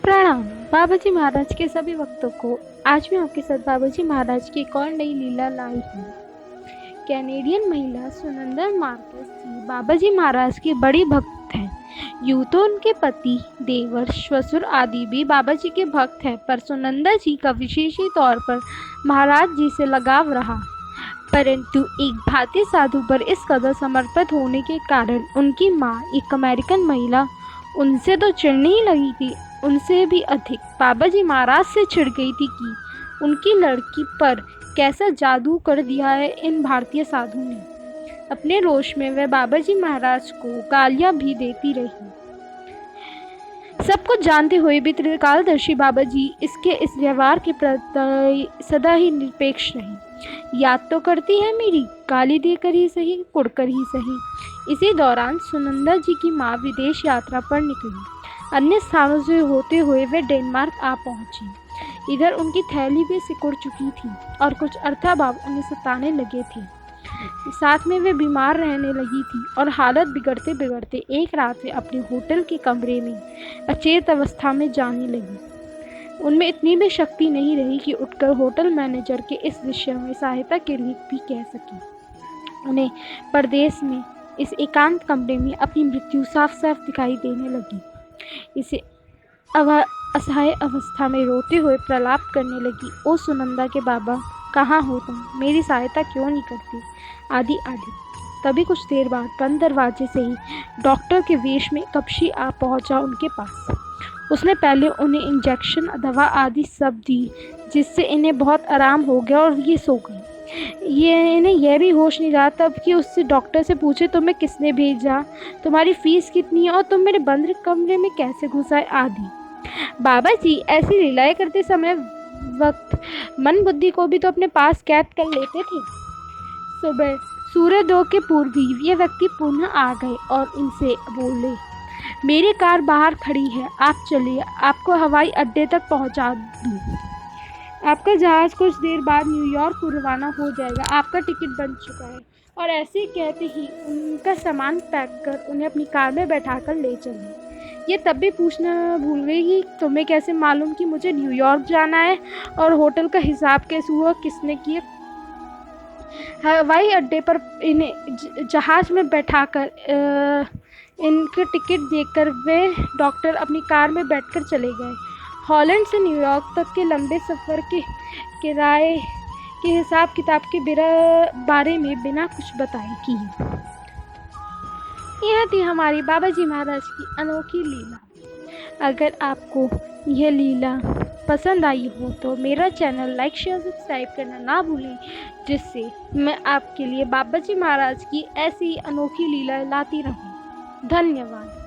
प्रणाम बाबा जी महाराज के सभी भक्तों को। आज मैं आपके साथ बाबा जी महाराज की एक और नई लीला लाई हूँ। कैनेडियन महिला सुनंदा मार्केस जी बाबा जी महाराज की बड़ी भक्त हैं। यूं तो उनके पति, देवर, ससुर आदि भी बाबा जी के भक्त हैं, पर सुनंदा जी का विशेषी तौर पर महाराज जी से लगाव रहा। परंतु एक भारतीय साधु पर इस कदर समर्पित होने के कारण उनकी माँ, एक अमेरिकन महिला, उनसे तो चिढ़ने ही लगी थी। उनसे भी अधिक बाबा जी महाराज से चिढ़ गई थी कि उनकी लड़की पर कैसा जादू कर दिया है इन भारतीय साधु ने। अपने रोष में वह बाबा जी महाराज को गालियां भी देती रही। सब कुछ जानते हुए भी त्रिकालदर्शी बाबा जी इसके इस व्यवहार के प्रति सदा ही निरपेक्ष रहे। याद तो करती है मेरी, गाली देकर ही सही, कुड़कर ही सही। इसी दौरान सुनंदा जी की माँ विदेश यात्रा पर निकली। अन्य स्थानों से होते हुए वे डेनमार्क आ पहुंची। इधर उनकी थैली भी सिकुड़ चुकी थी और कुछ अर्थाभाव उन्हें सताने लगे थे। साथ में वे बीमार रहने लगी थी और हालत बिगड़ते बिगड़ते एक रात वे अपने होटल के कमरे में अचेत अवस्था में जाने लगी। उनमें इतनी भी शक्ति नहीं रही कि उठकर होटल मैनेजर के इस विषय में सहायता के लिए भी कह सके। उन्हें परदेश में इस एकांत कमरे में अपनी मृत्यु साफ साफ दिखाई देने लगी। इसे असहाय अवस्था में रोते हुए प्रलाप करने लगी, ओ सुनंदा के बाबा, कहाँ हो तुम? मेरी सहायता क्यों नहीं करती? आदि आदि। तभी कुछ देर बाद बंद दरवाजे से ही डॉक्टर के वेश में कपशी आ पहुंचा उनके पास। उसने पहले उन्हें इंजेक्शन, दवा आदि सब दी, जिससे इन्हें बहुत आराम हो गया और ये सो गई। इन्हें यह भी होश नहीं रहा तब कि उससे डॉक्टर से पूछे, तुम्हें किसने भेजा, तुम्हारी फीस कितनी है और तुम मेरे बंद कमरे में कैसे घुस आए आदि। बाबा जी ऐसी लीलाएं करते समय वक्त मन बुद्धि को भी तो अपने पास कैद कर लेते थे। सुबह सूर्योदय के पूर्व ही ये व्यक्ति पुनः आ गए और इनसे बोले, मेरी कार बाहर खड़ी है, आप चलिए, आपको हवाई अड्डे तक पहुंचा दूं। आपका जहाज कुछ देर बाद न्यूयॉर्क को रवाना हो जाएगा, आपका टिकट बन चुका है। और ऐसे ही कहते ही उनका सामान पैक कर उन्हें अपनी कार में बैठाकर ले चले। ये तब भी पूछना भूल गई कि तुम्हें कैसे मालूम कि मुझे न्यूयॉर्क जाना है और होटल का हिसाब कैसे हुआ, किसने किया? हवाई अड्डे पर इन्हें जहाज में बैठाकर इनके टिकट देकर वे डॉक्टर अपनी कार में बैठकर चले गए। हॉलैंड से न्यूयॉर्क तक के लंबे सफ़र के किराए के हिसाब किताब के बारे में बिना कुछ बताए किए। यह थी हमारी बाबा जी महाराज की अनोखी लीला। अगर आपको यह लीला पसंद आई हो तो मेरा चैनल लाइक, शेयर, सब्सक्राइब करना ना भूलें, जिससे मैं आपके लिए बाबा जी महाराज की ऐसी अनोखी लीला लाती रहूं। धन्यवाद।